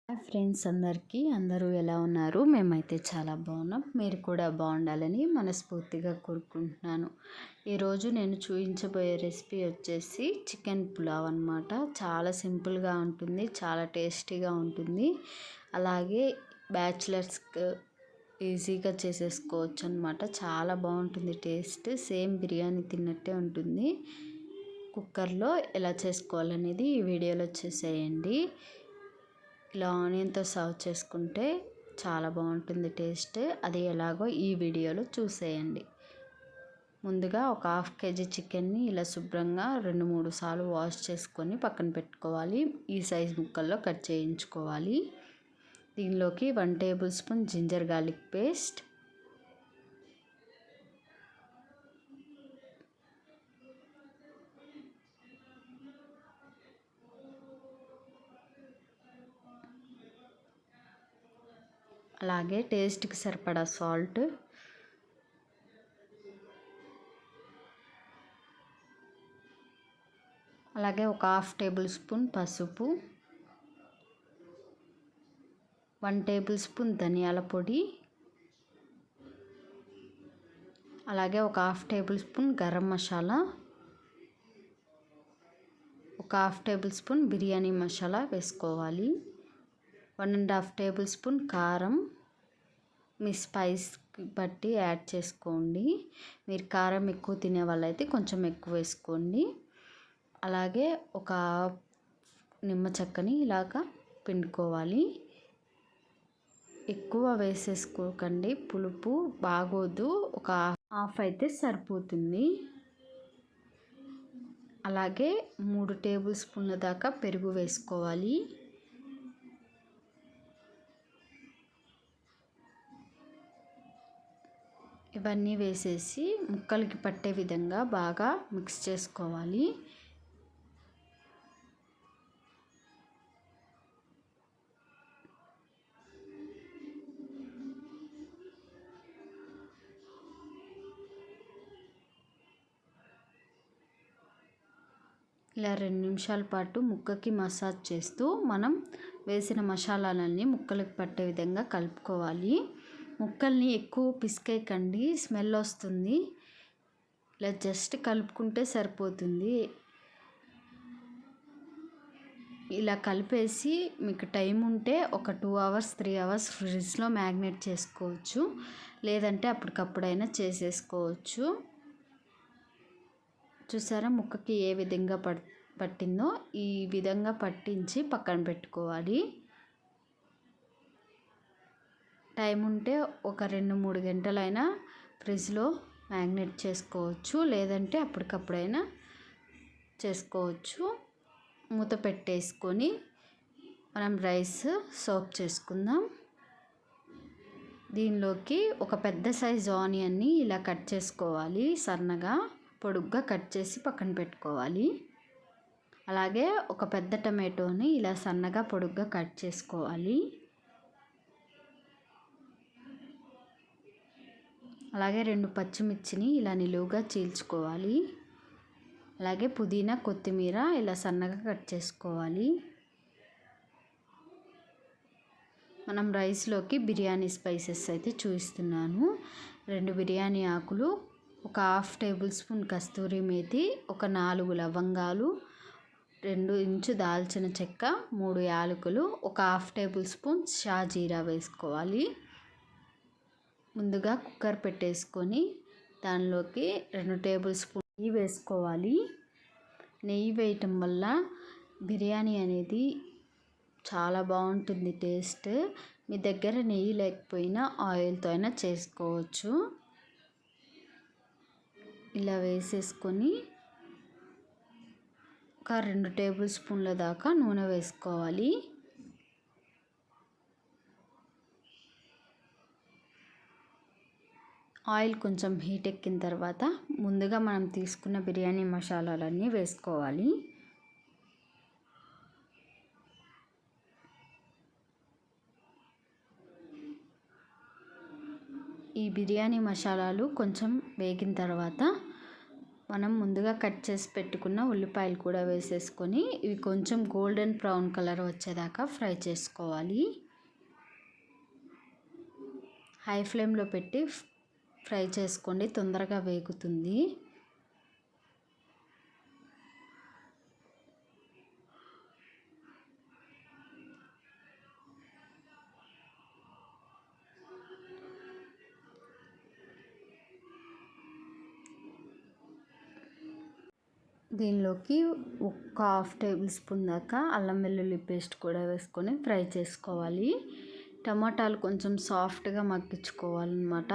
Hi friends, అందరూ ఎలా ఉన్నారు? మేమైతే చాలా బాగున్నాం. మీరు కూడా బాగుండాలని మనస్ఫూర్తిగా కోరుకుంటున్నాను. ఈరోజు నేను చూపించబోయే రెసిపీ వచ్చేసి చికెన్ పులావ్ అన్నమాట. చాలా సింపుల్గా ఉంటుంది, చాలా టేస్టీగా ఉంటుంది. అలాగే బ్యాచిలర్స్ ఈజీగా చేసేసుకోవచ్చు అన్నమాట. చాలా బాగుంటుంది టేస్ట్. సేమ్ బిర్యానీ తిన్నట్టే ఉంటుంది. కుక్కర్లో ఎలా చేసుకోవాలనేది ఈ వీడియోలో చేసేయండి. ఇలా ఆనియన్తో సర్వ్ చేసుకుంటే చాలా బాగుంటుంది టేస్ట్. అది ఎలాగో ఈ వీడియోలో చూసేయండి. ముందుగా ఒక 1/2 kg చికెన్ని ఇలా శుభ్రంగా 2-3 సార్లు వాష్ చేసుకొని పక్కన పెట్టుకోవాలి. ఈ సైజ్ ముక్కల్లో కట్ చేయించుకోవాలి. దీనిలోకి 1 tablespoon ginger garlic paste, అలాగే టేస్ట్కి సరిపడా సాల్ట్, అలాగే ఒక 1/2 టేబుల్ స్పూన్ పసుపు, 1 టేబుల్ స్పూన్ ధనియాల పొడి, అలాగే ఒక 1/2 టేబుల్ స్పూన్ గరం మసాలా, ఒక 1/2 టేబుల్ స్పూన్ బిర్యానీ మసాలా వేసుకోవాలి. 1.5 టేబుల్ స్పూన్ కారం మీ స్పైస్కి బట్టి యాడ్ చేసుకోండి. మీరు కారం ఎక్కువ తినే వాళ్ళైతే కొంచెం ఎక్కువ వేసుకోండి. అలాగే ఒక నిమ్మ చెక్కని ఇలాగా పిండుకోవాలి. ఎక్కువ వేసేసుకోకండి, పులుపు బాగోదు. ఒక హాఫ్ అయితే సరిపోతుంది. అలాగే 3 టేబుల్ స్పూన్ల దాకా పెరుగు వేసుకోవాలి. ఇవన్నీ వేసేసి ముక్కలకి పట్టే విధంగా బాగా మిక్స్ చేసుకోవాలి. ఇలా 2 నిమిషాల పాటు ముక్కకి మసాజ్ చేస్తూ మనం వేసిన మసాలాలన్నీ ముక్కలకు పట్టే విధంగా కలుపుకోవాలి. ముక్కల్ని ఎక్కువ పిసికేయకండి, స్మెల్ వస్తుంది. ఇలా జస్ట్ కలుపుకుంటే సరిపోతుంది. ఇలా కలిపేసి మీకు టైం ఉంటే ఒక 2 hours 3 hours ఫ్రిడ్జ్లో మ్యాగ్నేట్ చేసుకోవచ్చు. లేదంటే అప్పటికప్పుడైనా చేసేసుకోవచ్చు. చూసారా ముక్కకి ఏ విధంగా పట్టిందో? ఈ విధంగా పట్టించి పక్కన పెట్టుకోవాలి. టైం ఉంటే ఒక 2-3 గంటలైనా ఫ్రిడ్జ్లో మ్యాగ్నేట్ చేసుకోవచ్చు. లేదంటే అప్పటికప్పుడైనా చేసుకోవచ్చు. మూత పెట్టేసుకొని మనం రైస్ సర్వ్ చేసుకుందాం. దీనిలోకి ఒక పెద్ద సైజు ఆనియన్ని ఇలా కట్ చేసుకోవాలి. సన్నగా పొడుగ్గా కట్ చేసి పక్కన పెట్టుకోవాలి. అలాగే ఒక పెద్ద టమాటోని ఇలా సన్నగా పొడుగ్గా కట్ చేసుకోవాలి. అలాగే 2 పచ్చిమిర్చిని ఇలా నిలువుగా చీల్చుకోవాలి. అలాగే పుదీనా, కొత్తిమీర ఇలా సన్నగా కట్ చేసుకోవాలి. మనం రైస్లోకి బిర్యానీ స్పైసెస్ అయితే చూపిస్తున్నాను. 2 బిర్యానీ ఆకులు, ఒక 1/2 టేబుల్ స్పూన్ కస్తూరి మేతి, ఒక 4 లవంగాలు, 2 ఇంచు దాల్చిన చెక్క, 3 యాలకులు, ఒక 1/2 టేబుల్ స్పూన్ షాజీరా వేసుకోవాలి. ముందుగా కుక్కర్ పెట్టేసుకొని దానిలోకి 2 టేబుల్ స్పూన్ నెయ్యి వేసుకోవాలి. నెయ్యి వేయటం వల్ల బిర్యానీ అనేది చాలా బాగుంటుంది టేస్ట్. మీ దగ్గర నెయ్యి లేకపోయినా ఆయిల్తో అయినా చేసుకోవచ్చు. ఇలా వేసేసుకొని ఒక 2 టేబుల్ స్పూన్ల దాకా నూనె వేసుకోవాలి. ఆయిల్ కొంచెం హీట్ ఎక్కిన తర్వాత ముందుగా మనం తీసుకున్న బిర్యానీ మసాలాలన్నీ వేసుకోవాలి. ఈ బిర్యానీ మసాలాలు కొంచెం వేగిన తర్వాత మనం ముందుగా కట్ చేసి పెట్టుకున్న ఉల్లిపాయలు కూడా వేసేసుకొని ఇవి కొంచెం గోల్డెన్ బ్రౌన్ కలర్ వచ్చేదాకా ఫ్రై చేసుకోవాలి. హై ఫ్లేమ్లో పెట్టి ఫ్రై చేసుకోండి, తొందరగా వేగుతుంది. దీనిలోకి ఒక హాఫ్ టేబుల్ స్పూన్ దాకా అల్లం వెల్లుల్లి పేస్ట్ కూడా వేసుకొని ఫ్రై చేసుకోవాలి. టమాటాలు కొంచెం సాఫ్ట్గా మగ్గించుకోవాలన్నమాట.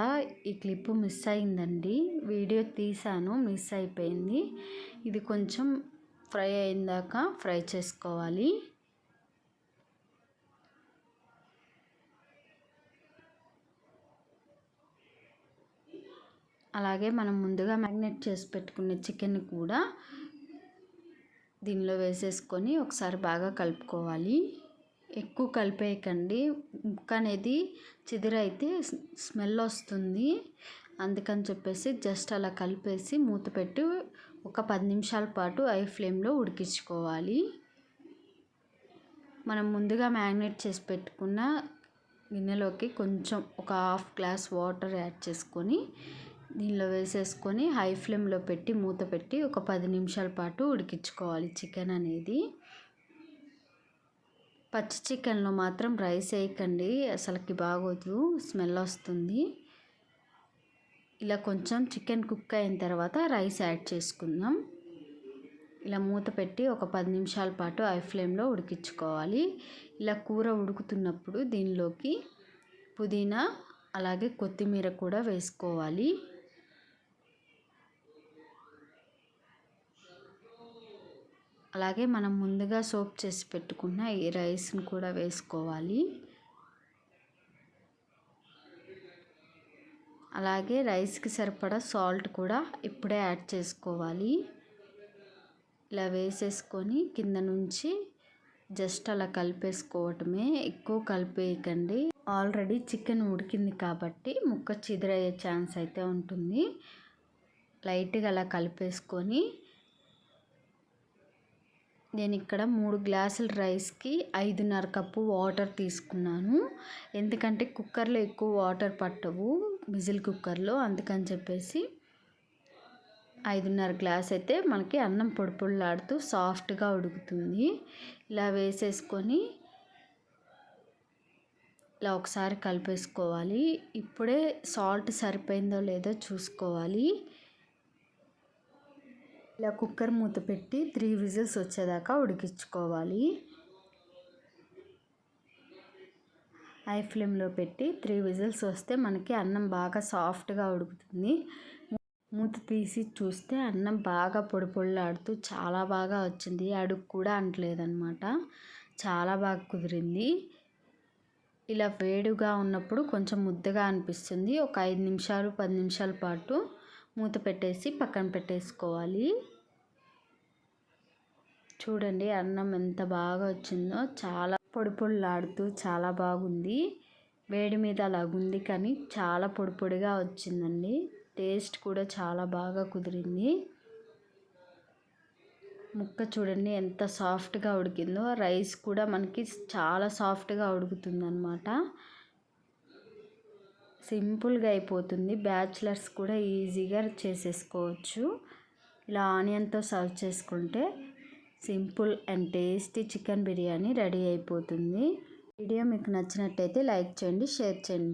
ఈ క్లిప్ మిస్ అయిందండి, వీడియో తీసాను మిస్ అయిపోయింది. ఇది కొంచెం ఫ్రై అయిందాక ఫ్రై చేసుకోవాలి. అలాగే మనం ముందుగా మ్యారినేట్ చేసి పెట్టుకున్న చికెన్ కూడా దీనిలో వేసేసుకొని ఒకసారి బాగా కలుపుకోవాలి. ఎక్కువ కలిపేయకండి, ముక్క అనేది చిదురైతే స్మెల్ వస్తుంది. అందుకని చెప్పేసి జస్ట్ అలా కలిపేసి మూత పెట్టి ఒక 10 నిమిషాల పాటు హై ఫ్లేమ్లో ఉడికించుకోవాలి. మనం ముందుగా మ్యారినేట్ చేసి పెట్టుకున్న గిన్నెలోకి కొంచెం ఒక హాఫ్ గ్లాస్ వాటర్ యాడ్ చేసుకొని దీనిలో వేసేసుకొని హై ఫ్లేమ్లో పెట్టి మూత పెట్టి ఒక 10 నిమిషాల పాటు ఉడికించుకోవాలి చికెన్ అనేది. పచ్చి చికెన్లో మాత్రం రైస్ వేయకండి, అసలుకి బాగోదు, స్మెల్ వస్తుంది. ఇలా కొంచెం చికెన్ కుక్ అయిన తర్వాత రైస్ యాడ్ చేసుకుందాం. ఇలా మూత పెట్టి ఒక 10 నిమిషాల పాటు హై ఫ్లేమ్లో ఉడికించుకోవాలి. ఇలా కూర ఉడుకుతున్నప్పుడు దీనిలోకి పుదీనా అలాగే కొత్తిమీర కూడా వేసుకోవాలి. అలాగే మనం ముందుగా సోక్ చేసి పెట్టుకున్న ఈ రైస్ని కూడా వేసుకోవాలి. అలాగే రైస్కి సరిపడా సాల్ట్ కూడా ఇప్పుడే యాడ్ చేసుకోవాలి. ఇలా వేసేసుకొని కింద నుంచి జస్ట్ అలా కలిపేసుకోవటమే, ఎక్కువ కలిపేయకండి. ఆల్రెడీ చికెన్ ఉడికింది కాబట్టి ముక్క చిదిరయ్యే ఛాన్స్ అయితే ఉంటుంది. లైట్గా అలా కలిపేసుకొని నేను ఇక్కడ 3 గ్లాసుల రైస్కి 5.5 కప్పు వాటర్ తీసుకున్నాను. ఎందుకంటే కుక్కర్లో ఎక్కువ వాటర్ పట్టవు, విజిల్ కుక్కర్లో, అందుకని చెప్పేసి 5.5 గ్లాస్ అయితే మనకి అన్నం పొడి పొడిలాడుతూ సాఫ్ట్గా ఉడుకుతుంది. ఇలా వేసేసుకొని ఇలా ఒకసారి కలిపేసుకోవాలి. ఇప్పుడే సాల్ట్ సరిపోయిందో లేదో చూసుకోవాలి. ఇలా కుక్కర్ మూత పెట్టి 3 విజిల్స్ వచ్చేదాకా ఉడికించుకోవాలి. హై ఫ్లేమ్లో పెట్టి 3 విజిల్స్ వస్తే మనకి అన్నం బాగా సాఫ్ట్గా ఉడుకుతుంది. మూత తీసి చూస్తే అన్నం బాగా పొడి పొడిలాడుతూ చాలా బాగా వచ్చింది. అడుగు కూడా అంటలేదన్నమాట, చాలా బాగా కుదిరింది. ఇలా వేడిగా ఉన్నప్పుడు కొంచెం ముద్దగా అనిపిస్తుంది. ఒక 5 నిమిషాలు 10 నిమిషాల పాటు మూత పెట్టేసి పక్కన పెట్టేసుకోవాలి. చూడండి అన్నం ఎంత బాగా వచ్చిందో, చాలా పొడి పొడిలాడుతూ చాలా బాగుంది. వేడి మీద అలాగుంది కానీ చాలా పొడి పొడిగా వచ్చిందండి. టేస్ట్ కూడా చాలా బాగా కుదిరింది. ముక్క చూడండి ఎంత సాఫ్ట్గా ఉడికిందో, రైస్ కూడా మనకి చాలా సాఫ్ట్గా ఉడుకుతుందన్నమాట. సింపుల్గా అయిపోతుంది, బ్యాచిలర్స్ కూడా ఈజీగా చేసేసుకోవచ్చు. ఇలా ఆనియన్తో సర్వ్ చేసుకుంటే simple and tasty chicken biryani ready అయిపోతుంది. వీడియో మీకు నచ్చినట్టయితే లైక్ చేయండి, షేర్ చేయండి.